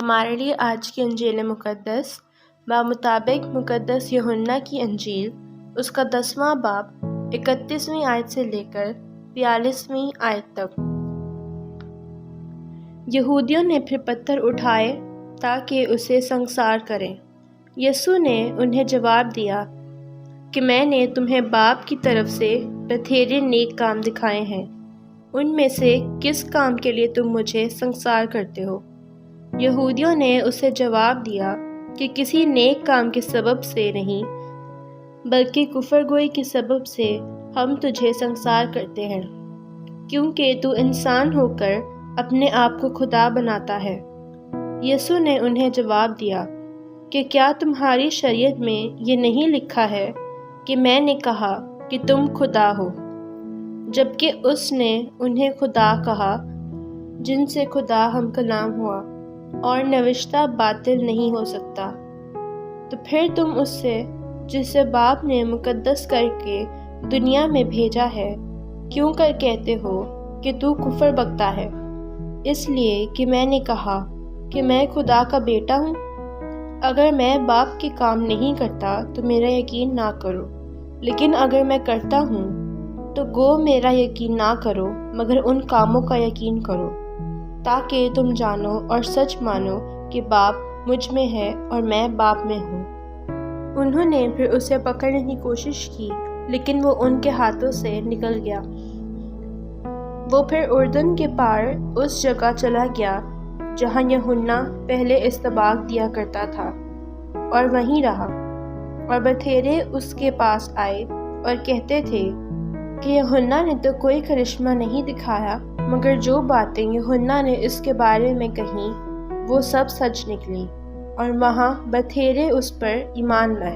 ہمارے لیے آج کی انجیل مقدس بمطابق مقدس یوحنا کی انجیل اس کا 10واں باب 31ویں آیت سے لے کر 42ویں آیت تک۔ یہودیوں نے پھر پتھر اٹھائے تاکہ اسے سنگسار کریں۔ یسوع نے انہیں جواب دیا کہ میں نے تمہیں باپ کی طرف سے بتھیرے نیک کام دکھائے ہیں، ان میں سے کس کام کے لیے تم مجھے سنگسار کرتے ہو؟ یہودیوں نے اسے جواب دیا کہ کسی نیک کام کے سبب سے نہیں، بلکہ کفر گوئی کے سبب سے ہم تجھے سنگسار کرتے ہیں، کیونکہ تو انسان ہو کر اپنے آپ کو خدا بناتا ہے۔ یسوع نے انہیں جواب دیا کہ کیا تمہاری شریعت میں یہ نہیں لکھا ہے کہ میں نے کہا کہ تم خدا ہو؟ جبکہ اس نے انہیں خدا کہا جن سے خدا ہم کلام ہوا، اور نوشتہ باطل نہیں ہو سکتا۔ تو پھر تم اس سے جسے باپ نے مقدس کر کے دنیا میں بھیجا ہے کیوں کر کہتے ہو کہ تو کفر بکتا ہے؟ اس لیے کہ میں نے کہا کہ میں خدا کا بیٹا ہوں؟ اگر میں باپ کے کام نہیں کرتا تو میرا یقین نہ کرو، لیکن اگر میں کرتا ہوں تو گو میرا یقین نہ کرو مگر ان کاموں کا یقین کرو، تاکہ تم جانو اور سچ مانو کہ باپ مجھ میں ہے اور میں باپ میں ہوں۔ انہوں نے پھر اسے پکڑنے کی کوشش کی، لیکن وہ ان کے ہاتھوں سے نکل گیا۔ وہ پھر اردن کے پار اس جگہ چلا گیا جہاں یوحنا پہلے استباق دیا کرتا تھا، اور وہیں رہا۔ اور بتھیرے اس کے پاس آئے اور کہتے تھے کہ یوحنا نے تو کوئی کرشمہ نہیں دکھایا، مگر جو باتیں یوحنا نے اس کے بارے میں کہیں وہ سب سچ نکلی، اور وہاں بتھیرے اس پر ایمان لائے۔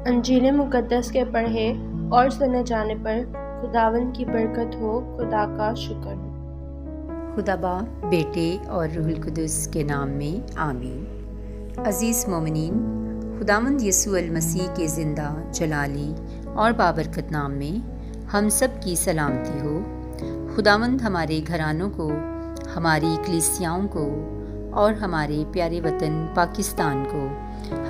انجیل مقدس کے پڑھے اور سنے جانے پر خداوند کی برکت ہو۔ خدا کا شکر ہو۔ خدا باپ، بیٹے اور روح القدس کے نام میں آمین۔ عزیز مومنین، خداوند یسوع المسیح کے زندہ، جلالی اور بابرکت نام میں ہم سب کی سلامتی ہو۔ خداوند ہمارے گھرانوں کو، ہماری کلیسیاؤں کو اور ہمارے پیارے وطن پاکستان کو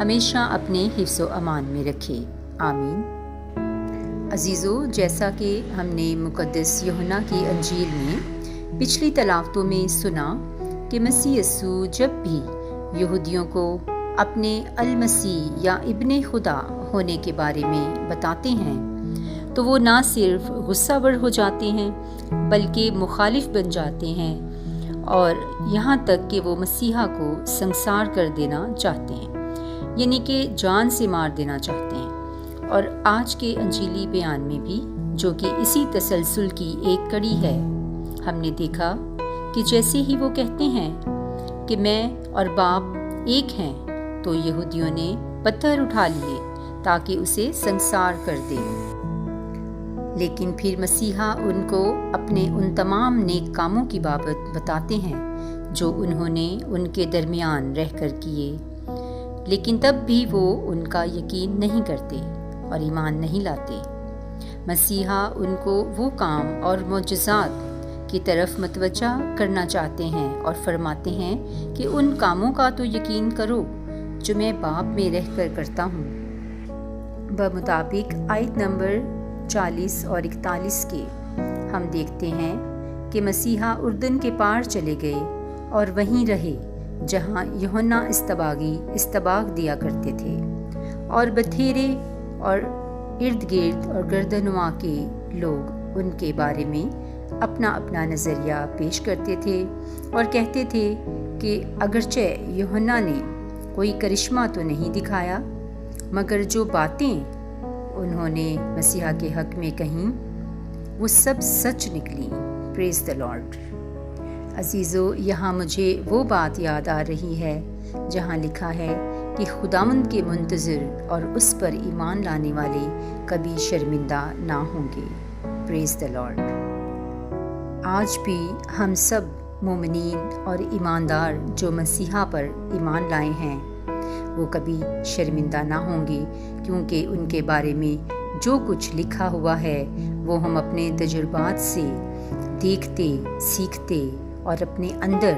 ہمیشہ اپنے حفظ و امان میں رکھے، آمین۔ عزیزو، جیسا کہ ہم نے مقدس یوحنا کی انجیل میں پچھلی تلاوتوں میں سنا کہ مسیح یسوع جب بھی یہودیوں کو اپنے المسیح یا ابن خدا ہونے کے بارے میں بتاتے ہیں تو وہ نہ صرف غصہ ور ہو جاتے ہیں بلکہ مخالف بن جاتے ہیں، اور یہاں تک کہ وہ مسیحا کو سنگسار کر دینا چاہتے ہیں، یعنی کہ جان سے مار دینا چاہتے ہیں۔ اور آج کے انجیلی بیان میں بھی، جو کہ اسی تسلسل کی ایک کڑی ہے، ہم نے دیکھا کہ جیسے ہی وہ کہتے ہیں کہ میں اور باپ ایک ہیں، تو یہودیوں نے پتھر اٹھا لیے تاکہ اسے سنگسار کر دے۔ لیکن پھر مسیحا ان کو اپنے ان تمام نیک کاموں کی بابت بتاتے ہیں جو انہوں نے ان کے درمیان رہ کر کیے، لیکن تب بھی وہ ان کا یقین نہیں کرتے اور ایمان نہیں لاتے۔ مسیحا ان کو وہ کام اور معجزات کی طرف متوجہ کرنا چاہتے ہیں اور فرماتے ہیں کہ ان کاموں کا تو یقین کرو جو میں باپ میں رہ کر کرتا ہوں۔ بمطابق آیت نمبر 40 اور 41 کے ہم دیکھتے ہیں کہ مسیحا اردن کے پار چلے گئے اور وہیں رہے جہاں یوحنا استباق دیا کرتے تھے، اور بتھیرے اور ارد گرد اور گردنوا کے لوگ ان کے بارے میں اپنا اپنا نظریہ پیش کرتے تھے اور کہتے تھے کہ اگرچہ یوحنا نے کوئی کرشمہ تو نہیں دکھایا، مگر جو باتیں انہوں نے مسیحا کے حق میں کہیں وہ سب سچ نکلی۔ پریز دی لارڈ۔ عزیزو، یہاں مجھے وہ بات یاد آ رہی ہے جہاں لکھا ہے کہ خداوند کے منتظر اور اس پر ایمان لانے والے کبھی شرمندہ نہ ہوں گے۔ پریز دی لارڈ۔ آج بھی ہم سب مومنین اور ایماندار جو مسیحا پر ایمان لائے ہیں وہ کبھی شرمندہ نہ ہوں گے، کیونکہ ان کے بارے میں جو کچھ لکھا ہوا ہے وہ ہم اپنے تجربات سے دیکھتے، سیکھتے اور اپنے اندر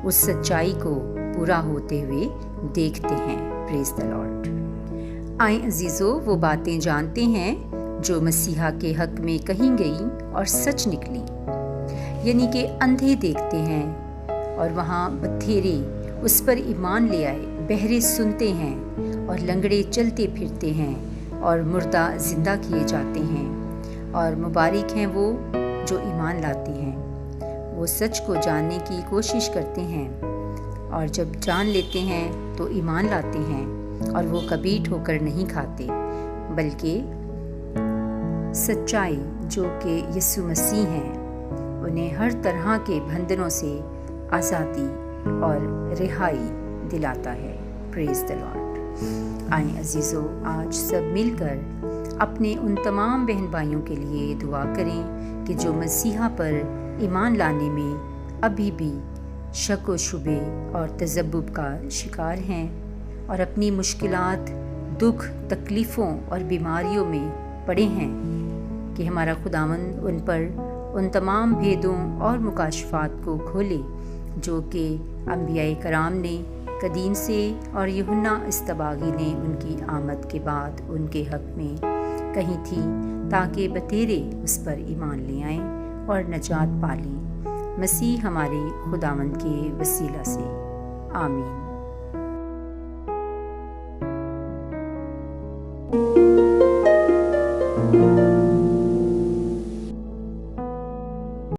اس سچائی کو پورا ہوتے ہوئے دیکھتے ہیں۔ پریز دی لارڈ۔ آئیں عزیزو، وہ باتیں جانتے ہیں جو مسیحا کے حق میں کہیں گئیں اور سچ نکلی، یعنی کہ اندھے دیکھتے ہیں اور وہاں بتھیرے اس پر ایمان لے آئے، بہرے سنتے ہیں اور لنگڑے چلتے پھرتے ہیں اور مردہ زندہ کیے جاتے ہیں، اور مبارک ہیں وہ جو ایمان لاتے ہیں۔ وہ سچ کو جاننے کی کوشش کرتے ہیں اور جب جان لیتے ہیں تو ایمان لاتے ہیں، اور وہ کبھی ٹھوکر نہیں کھاتے بلکہ سچائی جو کہ یسوع مسیح ہیں انہیں ہر طرح کے بندھنوں سے آزادی اور رہائی دلاتا ہے۔ پریز دی لارڈ۔ آئیں عزیزو، آج سب مل کر اپنے ان تمام بہن بھائیوں کے لیے دعا کریں کہ جو مسیحا پر ایمان لانے میں ابھی بھی شک و شبے اور تذبذب کا شکار ہیں اور اپنی مشکلات، دکھ، تکلیفوں اور بیماریوں میں پڑے ہیں، کہ ہمارا خداوند ان پر ان تمام بھیدوں اور مکاشفات کو کھولے جو کہ انبیاء کرام نے قدیم سے اور یوحنا اصطباغی نے ان کی آمد کے بعد ان کے حق میں کہی تھی، تاکہ بتیرے اس پر ایمان لے آئیں اور نجات پالیں۔ مسیح ہمارے خداوند کے وسیلہ سے، آمین۔